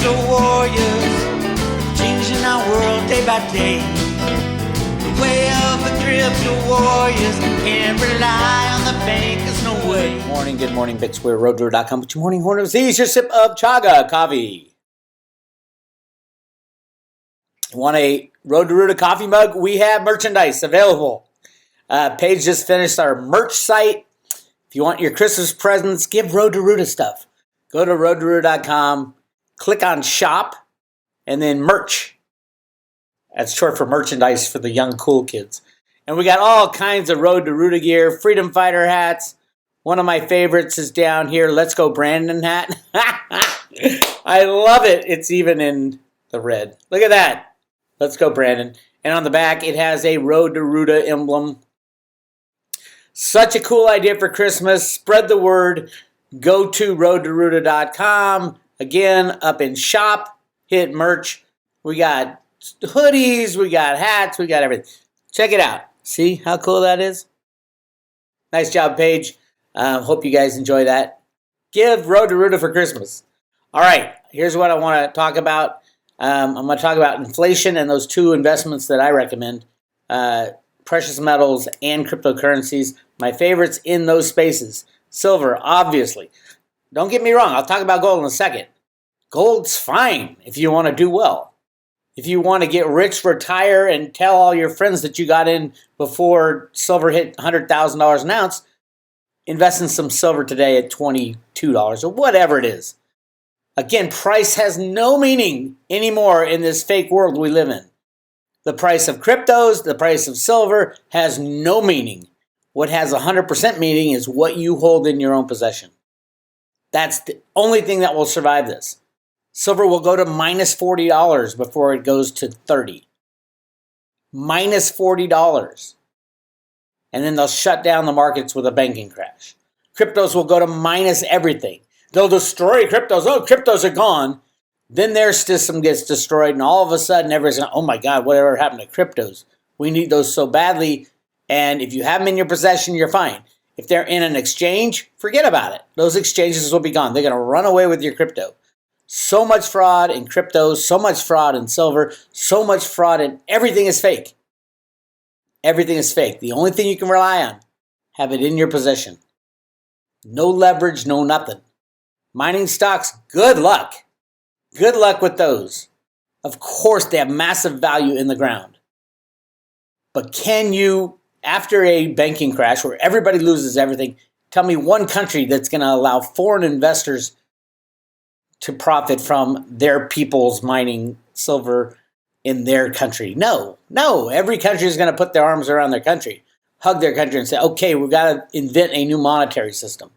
crypto warriors, changing our world day by day. The way of the crypto warriors, can't rely on the bankers, no way. Good morning, Bix Weir, ROOTA.com with your morning horn of these, your sip of chaga coffee. Want a Road to ROOTA coffee mug? We have merchandise available. Paige just finished our merch site. If you want your Christmas presents, give Road to ROOTA stuff. Go to road2roota.com, click on shop, and then merch. That's short for merchandise for the young cool kids. And we got all kinds of Road to ROOTA gear, Freedom Fighter hats. One of my favorites is down here, Let's Go Brandon hat. I love it. It's even in the red. Look at that. Let's go Brandon. And on the back, it has a Road to ROOTA emblem. Such a cool idea for Christmas. Spread the word. Go to road2roota.com. Again, up in shop, hit merch. We got hoodies, we got hats, we got everything. Check it out. See how cool that is? Nice job, Paige. Hope you guys enjoy that. Give Road to ROOTA for Christmas. All right, here's what I want to talk about. I'm going to talk about inflation and those two investments that I recommend. Precious metals and cryptocurrencies. My favorites in those spaces. Silver, obviously. Don't get me wrong. I'll talk about gold in a second. Gold's fine if you want to do well. If you want to get rich, retire, and tell all your friends that you got in before silver hit $100,000 an ounce, invest in some silver today at $22 or whatever it is. Again, price has no meaning anymore in this fake world we live in. The price of cryptos, the price of silver has no meaning. What has 100% meaning is what you hold in your own possession. That's the only thing that will survive this. Silver will go to minus $40 before it goes to 30. Minus $40. And then they'll shut down the markets with a banking crash. Cryptos will go to minus everything. They'll destroy cryptos. Oh, cryptos are gone. Then their system gets destroyed, and all of a sudden everybody's going, oh my God, whatever happened to cryptos? We need those so badly. And if you have them in your possession, you're fine. If they're in an exchange, forget about it. Those exchanges will be gone. They're going to run away with your crypto. So much fraud in crypto, so much fraud in silver, so much fraud in everything is fake. Everything is fake. The only thing you can rely on, have it in your possession. No leverage, no nothing. Mining stocks, good luck. Good luck with those. Of course, they have massive value in the ground. But can you, after a banking crash where everybody loses everything, tell me one country that's going to allow foreign investors to profit from their people's mining silver in their country? No. Every country is going to put their arms around their country, hug their country and say, okay, we've got to invent a new monetary system.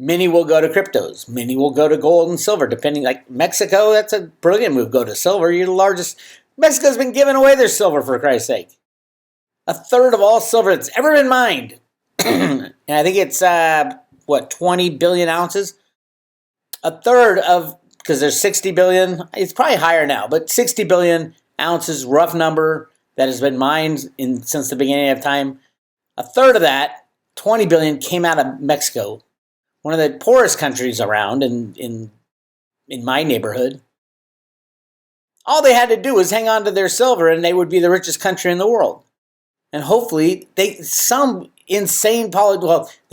Many will go to cryptos. Many will go to gold and silver, depending. Like Mexico, that's a brilliant move. Go to silver. You're the largest. Mexico's been giving away their silver, for Christ's sake. A third of all silver that's ever been mined. And I think it's, 20 billion ounces? A third of, because there's 60 billion, it's probably higher now, but 60 billion ounces, rough number, that has been mined since the beginning of time. A third of that, 20 billion, came out of Mexico. One of the poorest countries around in my neighborhood. All they had to do was hang on to their silver and they would be the richest country in the world. And hopefully, their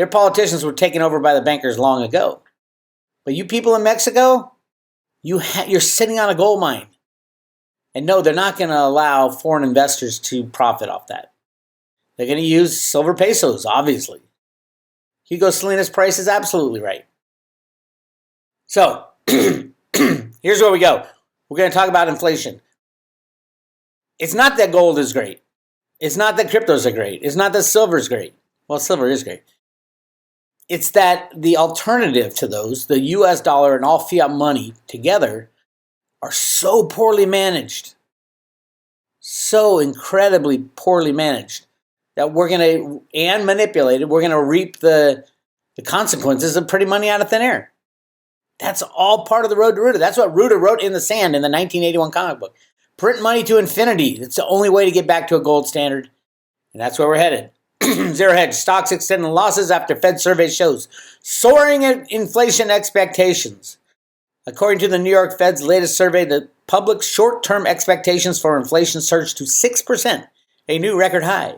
politicians were taken over by the bankers long ago. But you people in Mexico, you're sitting on a gold mine. And no, they're not going to allow foreign investors to profit off that. They're going to use silver pesos, obviously. Hugo Salinas' price is absolutely right. So, here's where we go. We're going to talk about inflation. It's not that gold is great. It's not that cryptos are great. It's not that silver is great. Well, silver is great. It's that the alternative to those, the US dollar and all fiat money together, are so poorly managed. So incredibly poorly managed. That we're going to, and manipulated, we're going to reap the consequences of printing money out of thin air. That's all part of the Road to ROOTA. That's what ROOTA wrote in the sand in the 1981 comic book. Print money to infinity. It's the only way to get back to a gold standard. And that's where we're headed. Zero hedge. Stocks extending losses after Fed survey shows soaring inflation expectations. According to the New York Fed's latest survey, the public's short-term expectations for inflation surged to 6%, a new record high.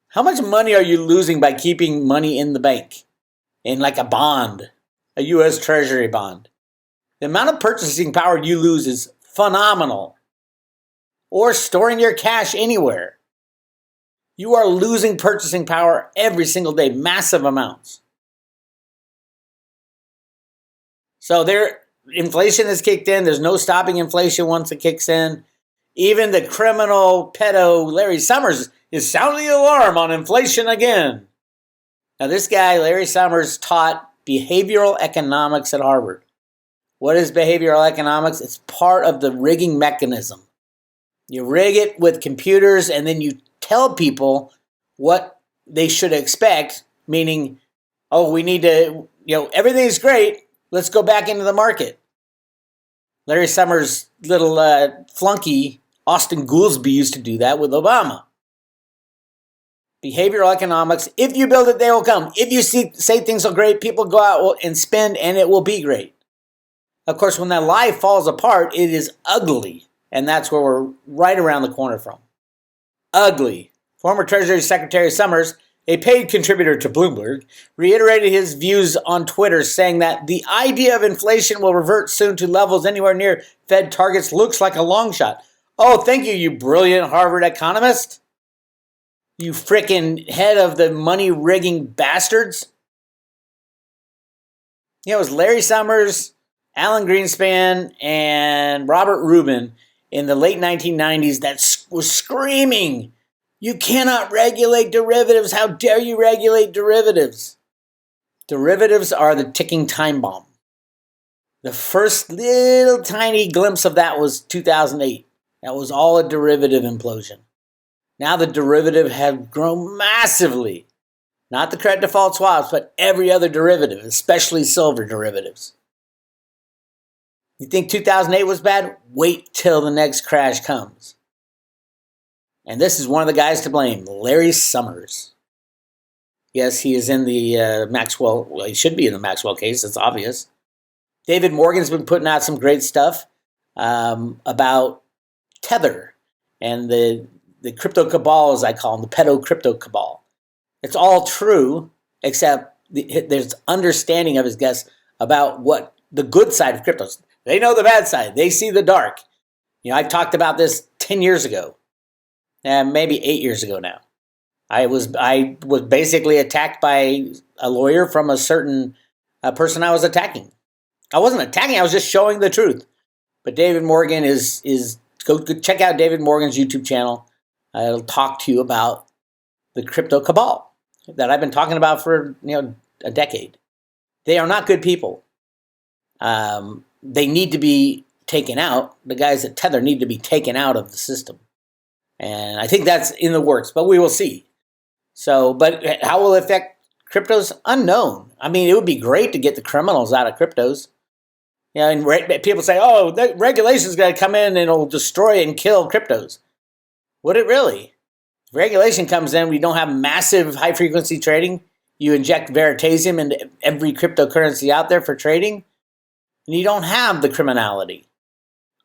How much money are you losing by keeping money in the bank? In like a bond, a U.S. Treasury bond. The amount of purchasing power you lose is phenomenal. Or storing your cash anywhere. You are losing purchasing power every single day, massive amounts. So inflation has kicked in. There's no stopping inflation once it kicks in. Even the criminal pedo Larry Summers is sounding the alarm on inflation again. Now this guy, Larry Summers, taught behavioral economics at Harvard. What is behavioral economics? It's part of the rigging mechanism. You rig it with computers and then you tell people what they should expect, meaning, oh, we need to, everything's great. Let's go back into the market. Larry Summers' little flunky, Austin Goolsbee, used to do that with Obama. Behavioral economics, if you build it, they will come. If you say things are great, people go out and spend and it will be great. Of course, when that lie falls apart, it is ugly. And that's where we're right around the corner from. Ugly. Former Treasury Secretary Summers, a paid contributor to Bloomberg, reiterated his views on Twitter, saying that the idea of inflation will revert soon to levels anywhere near Fed targets looks like a long shot. Oh, thank you, you brilliant Harvard economist. You frickin' head of the money-rigging bastards. It was Larry Summers, Alan Greenspan, and Robert Rubin in the late 1990s that was screaming, you cannot regulate derivatives. How dare you regulate derivatives? Derivatives are the ticking time bomb. The first little tiny glimpse of that was 2008. That was all a derivative implosion. Now the derivative have grown massively. Not the credit default swaps, but every other derivative, especially silver derivatives. You think 2008 was bad? Wait till the next crash comes. And this is one of the guys to blame, Larry Summers. Yes, he is in the Maxwell, well, he should be in the Maxwell case, it's obvious. David Morgan's been putting out some great stuff about Tether and the crypto cabal, as I call them, the pedo crypto cabal. It's all true, except there's understanding of his guests about what the good side of cryptos. They know the bad side. They see the dark. I've talked about this 10 years ago, maybe 8 years ago now. I was basically attacked by a lawyer from a certain person I was attacking. I wasn't attacking. I was just showing the truth. But David Morgan go check out David Morgan's YouTube channel. It'll talk to you about the crypto cabal that I've been talking about for a decade. They are not good people. They need to be taken out. The guys at Tether need to be taken out of the system. And I think that's in the works, but we will see. So, but how will it affect cryptos? Unknown. I mean, it would be great to get the criminals out of cryptos. And people say, oh, the regulation's going to come in and it'll destroy and kill cryptos. Would it really? If regulation comes in, we don't have massive high-frequency trading. You inject Veritasium into every cryptocurrency out there for trading, and you don't have the criminality.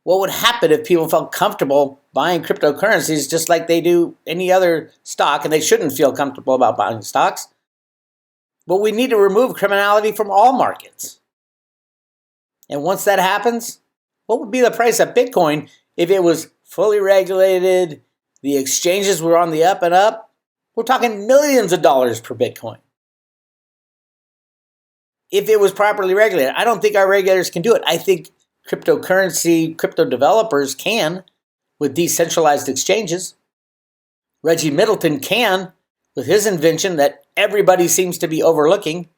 What would happen if people felt comfortable buying cryptocurrencies just like they do any other stock, and they shouldn't feel comfortable about buying stocks? But we need to remove criminality from all markets. And once that happens, what would be the price of Bitcoin if it was fully regulated, the exchanges were on the up and up? We're talking millions of dollars per Bitcoin. If it was properly regulated. I don't think our regulators can do it. I think cryptocurrency, crypto developers can with decentralized exchanges. Reggie Middleton can with his invention that everybody seems to be overlooking.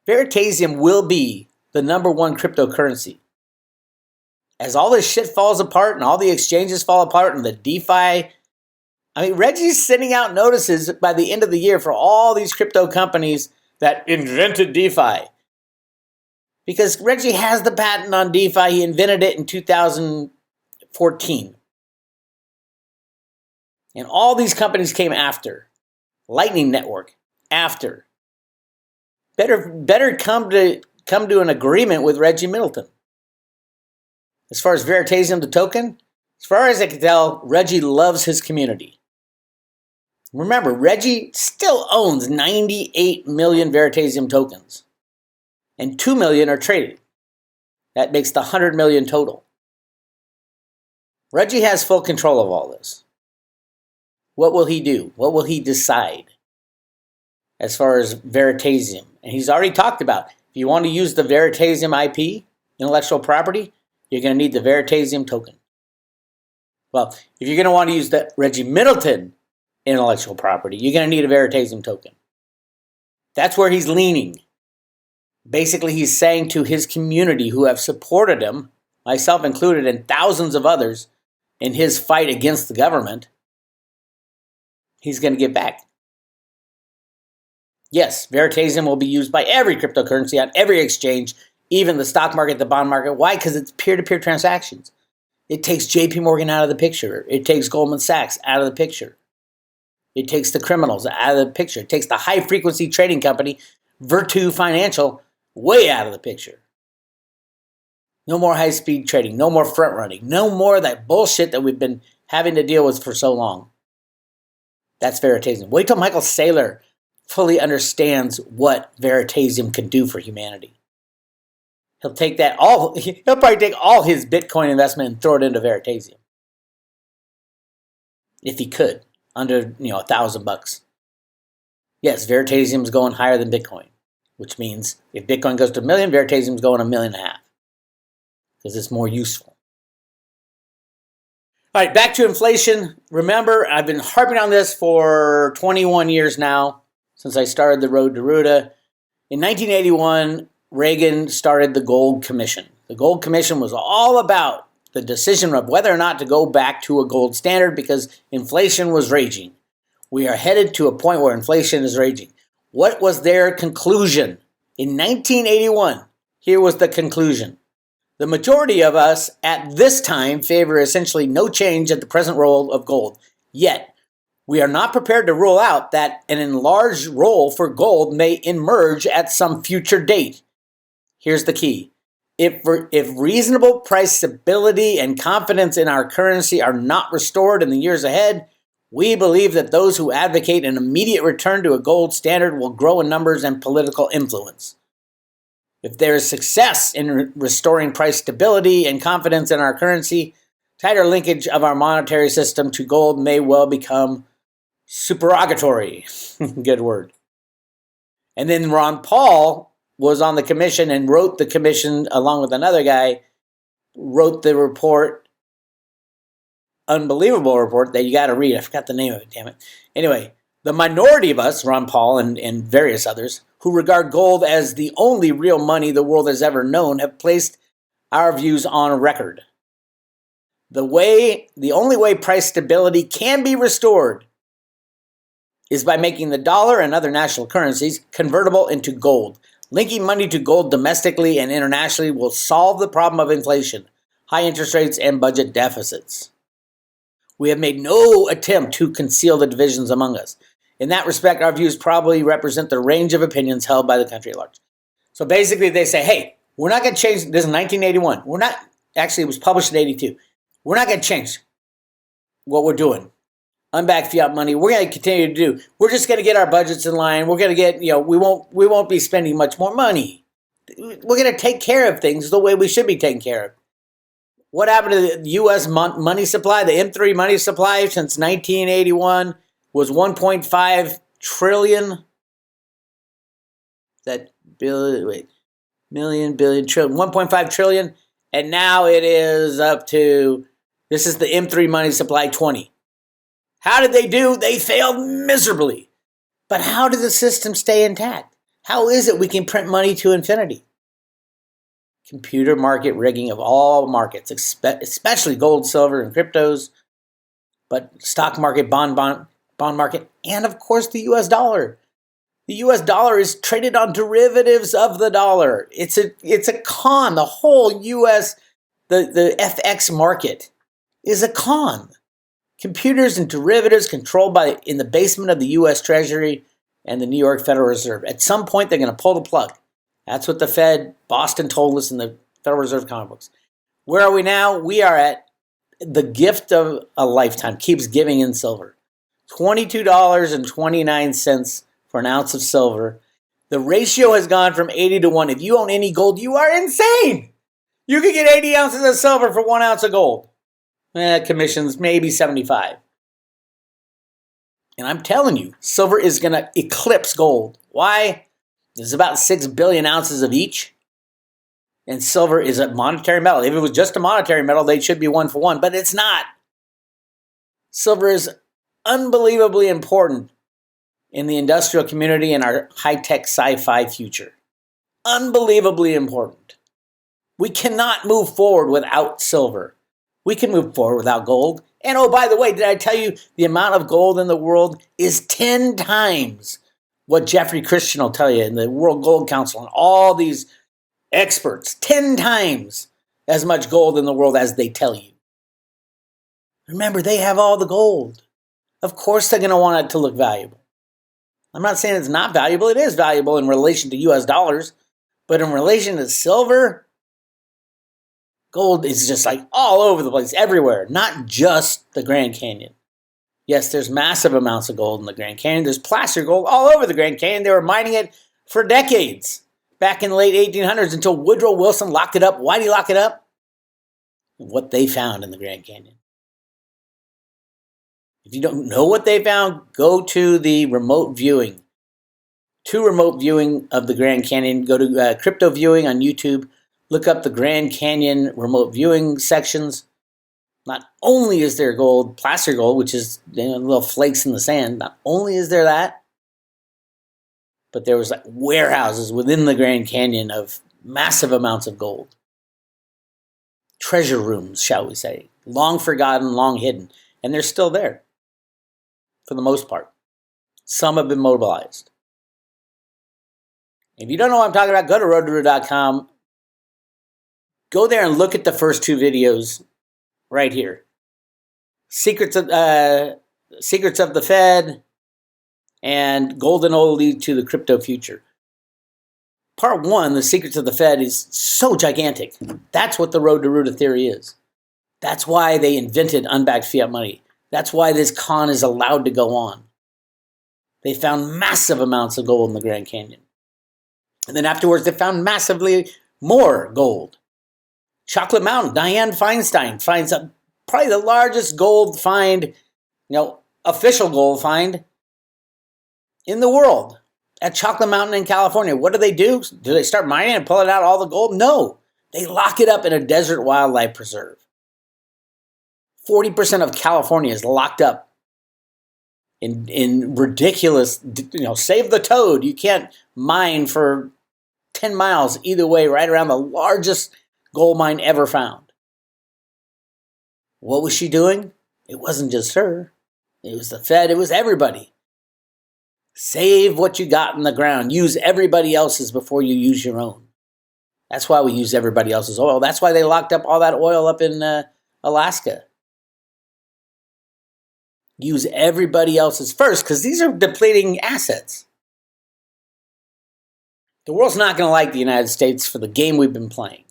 Veritasium will be the #1 cryptocurrency. As all this shit falls apart and all the exchanges fall apart and the DeFi, Reggie's sending out notices by the end of the year for all these crypto companies that invented DeFi. Because Reggie has the patent on DeFi. He invented it in 2014. And all these companies came after. Lightning Network, after. Better come come to an agreement with Reggie Middleton. As far as Veritasium, the token, as far as I can tell, Reggie loves his community. Remember, Reggie still owns 98 million Veritasium tokens, and 2 million are traded. That makes the 100 million total. Reggie has full control of all this. What will he do? What will he decide as far as Veritasium? And he's already talked about, if you want to use the Veritasium IP, intellectual property, you're going to need the Veritasium token. Well, if you're going to want to use the Reggie Middleton intellectual property, you're going to need a Veritasium token. That's where he's leaning. Basically, he's saying to his community who have supported him, myself included, and thousands of others, in his fight against the government, he's going to give back. Yes, Veritasium will be used by every cryptocurrency on every exchange, even the stock market, the bond market. Why? Because it's peer-to-peer transactions. It takes JP Morgan out of the picture. It takes Goldman Sachs out of the picture. It takes the criminals out of the picture. It takes the high-frequency trading company, Virtu Financial, way out of the picture. No more high-speed trading. No more front-running. No more of that bullshit that we've been having to deal with for so long. That's Veritasium. Wait till Michael Saylor fully understands what Veritasium can do for humanity. He'll probably take all his Bitcoin investment and throw it into Veritasium. If he could, under $1,000. Yes, Veritasium's going higher than Bitcoin, which means if Bitcoin goes to $1 million, Veritasium's going $1.5 million because it's more useful. All right, back to inflation. Remember, I've been harping on this for 21 years now, since I started the road to ROOTA. In 1981, Reagan started the Gold Commission. The Gold Commission was all about the decision of whether or not to go back to a gold standard because inflation was raging. We are headed to a point where inflation is raging. What was their conclusion? In 1981, here was the conclusion. The majority of us at this time favor essentially no change at the present role of gold. Yet, we are not prepared to rule out that an enlarged role for gold may emerge at some future date. Here's the key. If reasonable price stability and confidence in our currency are not restored in the years ahead, we believe that those who advocate an immediate return to a gold standard will grow in numbers and political influence. If there is success in restoring price stability and confidence in our currency, tighter linkage of our monetary system to gold may well become supererogatory. Good word. And then Ron Paul was on the commission and wrote the commission along with another guy, wrote the report, unbelievable report that you got to read. I forgot the name of it, damn it. Anyway, the minority of us, Ron Paul and various others, who regard gold as the only real money the world has ever known, have placed our views on record. The only way price stability can be restored is by making the dollar and other national currencies convertible into gold. Linking money to gold domestically and internationally will solve the problem of inflation, high interest rates, and budget deficits. We have made no attempt to conceal the divisions among us. In that respect, our views probably represent the range of opinions held by the country at large. So basically they say, hey, we're not going to change, this is 1981. It was published in 82. We're not going to change what we're doing. Unbacked fiat money, we're going to continue to do. We're just going to get our budgets in line. We're going to get, we won't be spending much more money. We're going to take care of things the way we should be taken care of. What happened to the U.S. money supply? The M3 money supply since 1981 was 1.5 trillion. Million, billion, trillion, 1.5 trillion. And now it is up to, this is the M3 money supply 20. How did they do? They failed miserably. But how did the system stay intact? How is it we can print money to infinity? Computer market rigging of all markets, especially gold, silver, and cryptos, but stock market, bond market, and of course the U.S. dollar. The U.S. dollar is traded on derivatives of the dollar. It's a con. The whole U.S., the FX market is a con. Computers and derivatives controlled in the basement of the U.S. Treasury and the New York Federal Reserve. At some point, they're going to pull the plug. That's what the Fed, Boston told us in the Federal Reserve comic books. Where are we now? We are at the gift of a lifetime, keeps giving in silver. $22.29 for an ounce of silver. The ratio has gone from 80 to 1. If you own any gold, you are insane. You could get 80 ounces of silver for 1 ounce of gold. Commissions, maybe 75. And I'm telling you, silver is going to eclipse gold. Why? There's about 6 billion ounces of each. And silver is a monetary metal. If it was just a monetary metal, they should be 1 for 1. But it's not. Silver is unbelievably important in the industrial community and our high-tech sci-fi future. Unbelievably important. We cannot move forward without silver. We can move forward without gold. And oh, by the way, did I tell you the amount of gold in the world is 10 times what Jeffrey Christian will tell you in the World Gold Council and all these experts. 10 times as much gold in the world as they tell you. Remember, they have all the gold. Of course they're going to want it to look valuable. I'm not saying it's not valuable. It is valuable in relation to US dollars. But in relation to silver, gold is just like all over the place, everywhere. Not just the Grand Canyon. Yes, there's massive amounts of gold in the Grand Canyon. There's placer gold all over the Grand Canyon. They were mining it for decades. Back in the late 1800s until Woodrow Wilson locked it up. Why did he lock it up? What they found in the Grand Canyon. If you don't know what they found, go to the remote viewing. To remote viewing of the Grand Canyon. Go to crypto viewing on YouTube. Look up the Grand Canyon remote viewing sections. Not only is there gold, placer gold, which is little flakes in the sand. Not only is there that, but there was like warehouses within the Grand Canyon of massive amounts of gold. Treasure rooms, shall we say. Long forgotten, long hidden. And they're still there. For the most part. Some have been mobilized. If you don't know what I'm talking about, go to roadtoROOTA.com. Go there and look at the first 2 videos right here. Secrets of the Fed and Golden Oil Lead to the Crypto Future. Part 1, the Secrets of the Fed, is so gigantic. That's what the Road to ROOTA theory is. That's why they invented unbacked fiat money. That's why this con is allowed to go on. They found massive amounts of gold in the Grand Canyon. And then afterwards, they found massively more gold. Chocolate Mountain, Dianne Feinstein finds probably the largest gold find, official gold find in the world at Chocolate Mountain in California. What do? Do they start mining and pulling out all the gold? No. They lock it up in a desert wildlife preserve. 40% of California is locked up in ridiculous, save the toad. You can't mine for 10 miles either way, right around the largest gold mine ever found. What was she doing? It wasn't just her. It was the Fed. It was everybody. Save what you got in the ground. Use everybody else's before you use your own. That's why we use everybody else's oil. That's why they locked up all that oil up in Alaska. Use everybody else's first, because these are depleting assets. The world's not going to like the United States for the game we've been playing.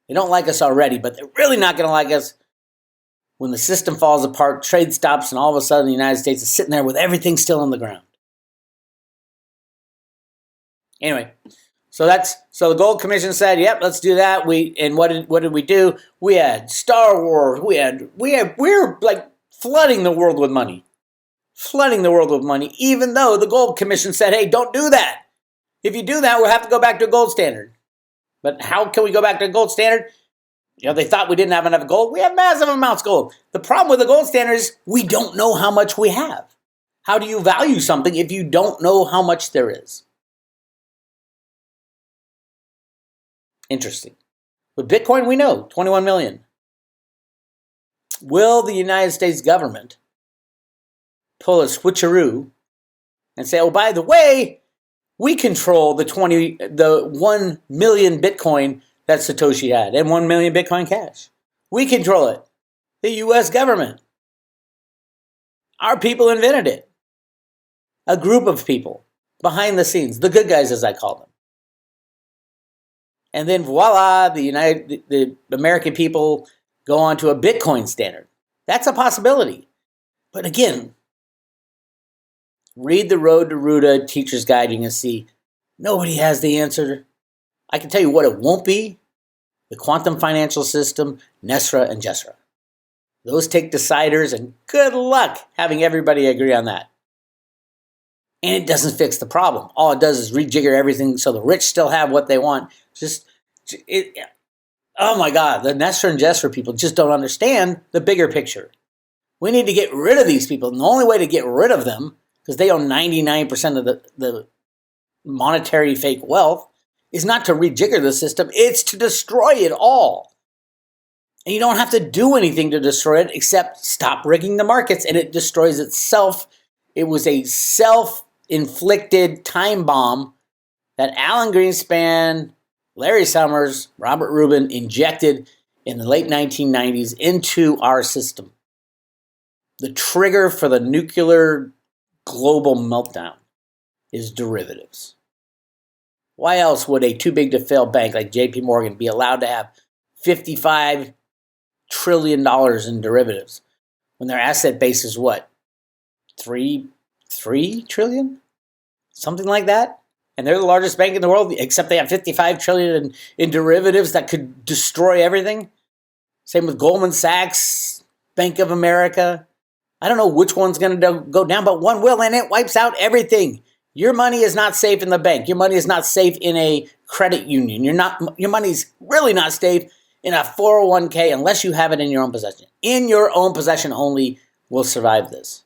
They don't like us already, but they're really not going to like us when the system falls apart, trade stops, and all of a sudden the United States is sitting there with everything still on the ground. Anyway, so the Gold Commission said, "Yep, let's do that." And what did we do? We had Star Wars. We're like flooding the world with money. Flooding the world with money, even though the Gold Commission said, "Hey, don't do that. If you do that, we'll have to go back to a gold standard." But how can we go back to a gold standard? They thought we didn't have enough gold. We have massive amounts of gold. The problem with the gold standard is we don't know how much we have. How do you value something if you don't know how much there is? Interesting. With Bitcoin, we know 21 million. Will the United States government pull a switcheroo and say, "Oh, by the way, we control the 1 million Bitcoin that Satoshi had and 1 million Bitcoin Cash. We control it. The U.S. government. Our people invented it. A group of people behind the scenes, the good guys as I call them. And then voila, the American people go on to a Bitcoin standard. That's a possibility. But again, read the Road to ROOTA Teacher's Guide. You can see nobody has the answer. I can tell you what it won't be. The quantum financial system, NESRA and JESRA. Those take deciders, and good luck having everybody agree on that. And it doesn't fix the problem. All it does is rejigger everything so the rich still have what they want. Oh my God, the NESRA and JESRA people just don't understand the bigger picture. We need to get rid of these people. And the only way to get rid of them, because they own 99% of the monetary fake wealth, is not to rejigger the system, it's to destroy it all. And you don't have to do anything to destroy it except stop rigging the markets, and it destroys itself. It was a self-inflicted time bomb that Alan Greenspan, Larry Summers, Robert Rubin injected in the late 1990s into our system. The trigger for the nuclear global meltdown is derivatives. Why else would a too-big-to-fail bank like JP Morgan be allowed to have $55 trillion in derivatives when their asset base is what? 3 trillion? Something like that? And they're the largest bank in the world, except they have 55 trillion in derivatives that could destroy everything. Same with Goldman Sachs, Bank of America. I don't know which one's going to go down, but one will, and it wipes out everything. Your money is not safe in the bank. Your money is not safe in a credit union. Your money's really not safe in a 401k unless you have it in your own possession. In your own possession only will survive this.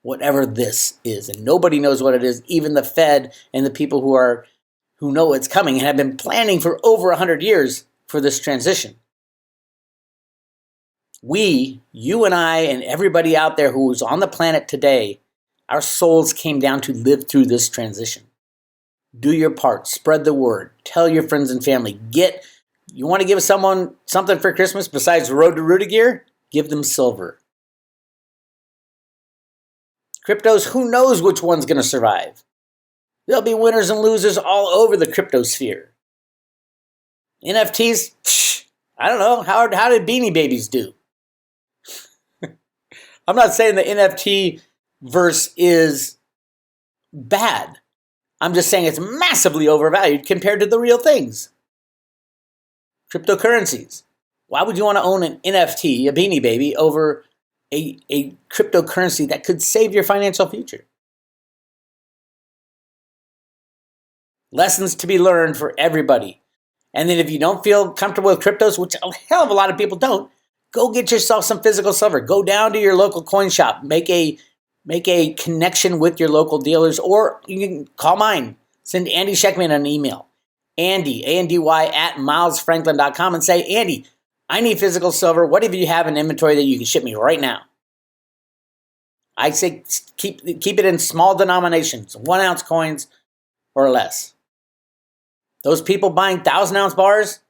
Whatever this is. And nobody knows what it is, even the Fed and the people who know it's coming and have been planning for over 100 years for this transition. We, you and I, and everybody out there who is on the planet today, our souls came down to live through this transition. Do your part. Spread the word. Tell your friends and family. You want to give someone something for Christmas besides Road to ROOTA gear? Give them silver. Cryptos, who knows which one's going to survive? There'll be winners and losers all over the crypto sphere. NFTs, I don't know. How did Beanie Babies do? I'm not saying the NFT verse is bad. I'm just saying it's massively overvalued compared to the real things. Cryptocurrencies. Why would you want to own an NFT, a Beanie Baby, over a cryptocurrency that could save your financial future? Lessons to be learned for everybody. And then if you don't feel comfortable with cryptos, which a hell of a lot of people don't, go get yourself some physical silver. Go down to your local coin shop. Make a connection with your local dealers, or you can call mine. Send Andy Scheckman an email. Andy, A-N-D-Y, @milesfranklin.com and say, Andy, I need physical silver. What do you have in inventory that you can ship me right now? I say keep it in small denominations, 1 ounce coins or less. Those people buying 1,000-ounce bars,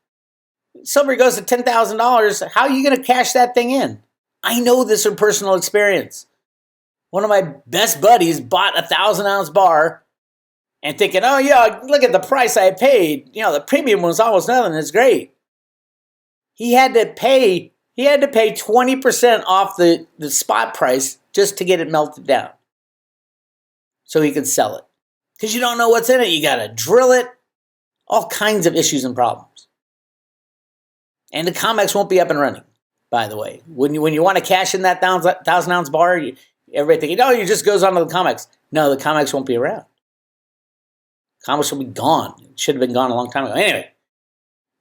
silver goes to $10,000. How are you going to cash that thing in? I know this from personal experience. One of my best buddies bought a 1,000-ounce bar and thinking, oh yeah, look at the price I paid. You know, the premium was almost nothing. It's great. He had to pay 20% off the spot price just to get it melted down so he could sell it. Because you don't know what's in it. You got to drill it. All kinds of issues and problems. And the COMEX won't be up and running, by the way. When you want to cash in that 1,000-ounce bar, everybody thinking, oh, it just goes onto the COMEX. No, the COMEX won't be around. COMEX will be gone. It should have been gone a long time ago. Anyway,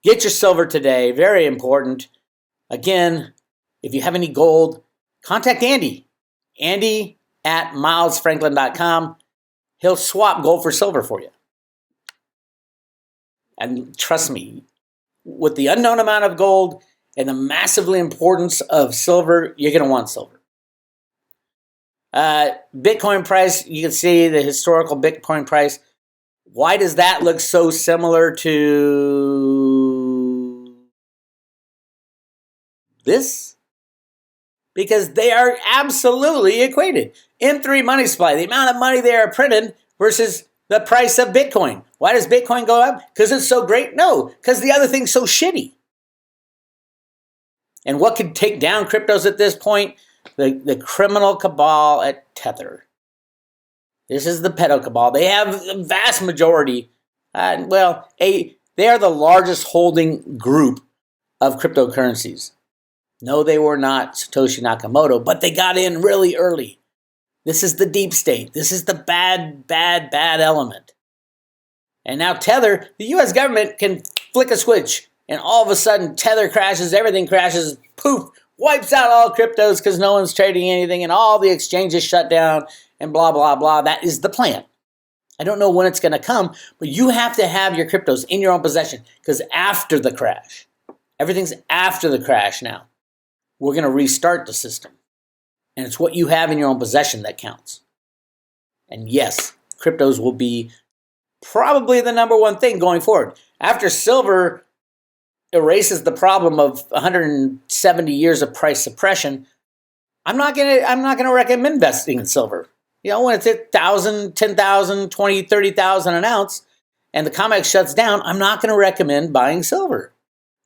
get your silver today. Very important. Again, if you have any gold, contact Andy. Andy @milesfranklin.com. He'll swap gold for silver for you. And trust me, with the unknown amount of gold and the massively importance of silver, you're going to want silver. Bitcoin price, you can see the historical Bitcoin price. Why does that look so similar to this? Because they are absolutely equated. M3 money supply, the amount of money they are printed versus the price of Bitcoin. Why does Bitcoin go up? Because it's so great? No, because the other thing's so shitty. And what could take down cryptos at this point? The criminal cabal at Tether. This is the pedo cabal. They have a vast majority. They are the largest holding group of cryptocurrencies. No, they were not Satoshi Nakamoto, but they got in really early. This is the deep state. This is the bad element. And now Tether, the U.S. government can flick a switch, and all of a sudden Tether crashes, everything crashes, poof, wipes out all cryptos because no one's trading anything, and all the exchanges shut down, and blah, blah, blah. That is the plan. I don't know when it's going to come, but you have to have your cryptos in your own possession because after the crash, everything's after the crash now. We're going to restart the system. And it's what you have in your own possession that counts. And yes, cryptos will be probably the number one thing going forward. After silver erases the problem of 170 years of price suppression, I'm not gonna recommend investing in silver. You know, when it's at 1,000, 10,000, 20, 30,000 an ounce, and the COMEX shuts down, I'm not going to recommend buying silver.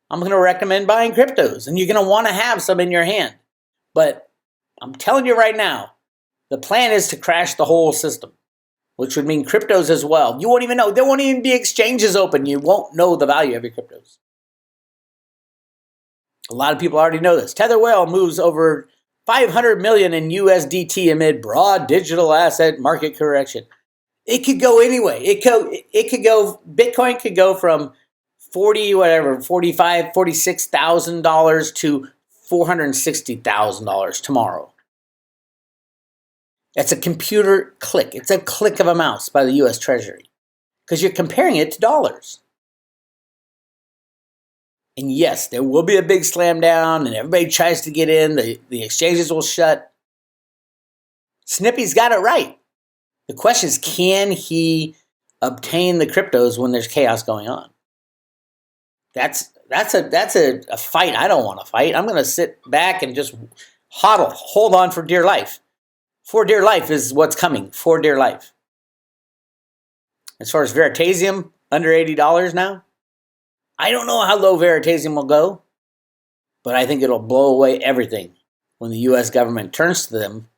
I'm going to recommend buying cryptos, and you're going to want to have some in your hand. But I'm telling you right now, the plan is to crash the whole system, which would mean cryptos as well. You won't even know. There won't even be exchanges open. You won't know the value of your cryptos. A lot of people already know this. Tether whale moves over 500 million in USDT amid broad digital asset market correction. It could go anyway. It could go. Bitcoin could go from $46,000 to $460,000 tomorrow. That's a computer click. It's a click of a mouse by the U.S. Treasury because you're comparing it to dollars. And yes, there will be a big slam down and everybody tries to get in. The exchanges will shut. Snippy's got it right. The question is, can he obtain the cryptos when there's chaos going on? That's a fight I don't want to fight. I'm going to sit back and just hold on for dear life. For dear life is what's coming. For dear life. As far as Veritasium, under $80 now. I don't know how low Veritasium will go, but I think it'll blow away everything when the U.S. government turns to them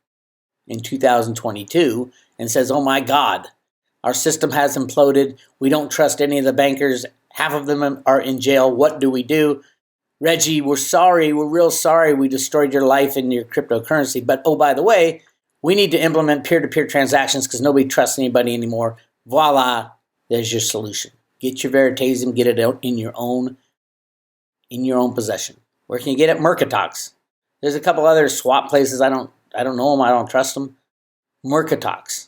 in 2022 and says, oh my God, our system has imploded. We don't trust any of the bankers. Half of them are in jail. What do we do? Reggie, we're sorry. We're real sorry we destroyed your life and your cryptocurrency. But oh, by the way, we need to implement peer-to-peer transactions because nobody trusts anybody anymore. Voila, there's your solution. Get your Veritasium, get it out in your own possession. Where can you get it? Mercatox. There's a couple other swap places. I don't know them. I don't trust them. Mercatox.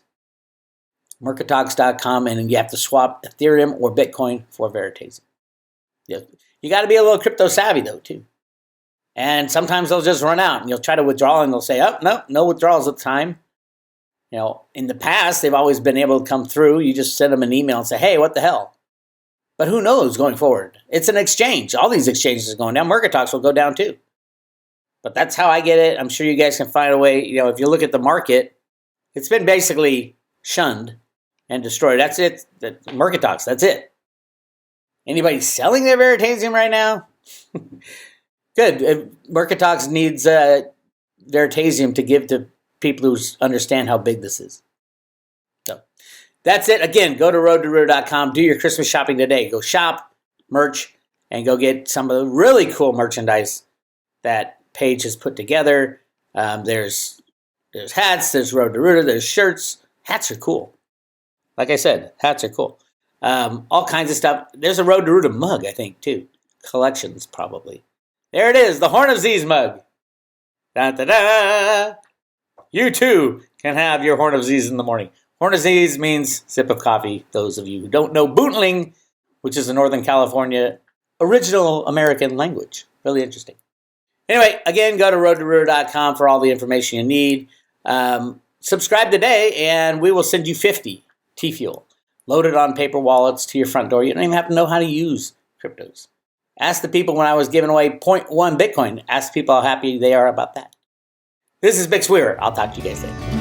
Mercatox.com, and you have to swap Ethereum or Bitcoin for Veritasium. You got to be a little crypto savvy though too. And sometimes they'll just run out, and you'll try to withdraw, and they'll say, "Oh, no withdrawals at the time." You know, in the past, they've always been able to come through. You just send them an email and say, "Hey, what the hell?" But who knows going forward? It's an exchange. All these exchanges are going down. Mercatox will go down too. But that's how I get it. I'm sure you guys can find a way. You know, if you look at the market, it's been basically shunned and destroyed. That's it. Mercatox, that's it. Anybody selling their Veritasium right now? Good. Mercatox needs Veritasium to give to people who understand how big this is. So that's it. Again, go to roadtoroota.com. Do your Christmas shopping today. Go shop, merch, and go get some of the really cool merchandise that Paige has put together. There's hats. There's Road to Roota. There's shirts. Hats are cool. Like I said, hats are cool. All kinds of stuff. There's a Road to Roota mug, I think, too. Collections, probably. There it is, the Horn of Z's mug. Da-da-da! You, too, can have your Horn of Z's in the morning. Horn of Z's means sip of coffee. Those of you who don't know Bootling, which is a Northern California original American language. Really interesting. Anyway, again, go to roadtoroota.com for all the information you need. Subscribe today, and we will send you 50 T-Fuel loaded on paper wallets to your front door. You don't even have to know how to use cryptos. Ask the people when I was giving away 0.1 Bitcoin. Ask people how happy they are about that. This is Bix Weir. I'll talk to you guys later.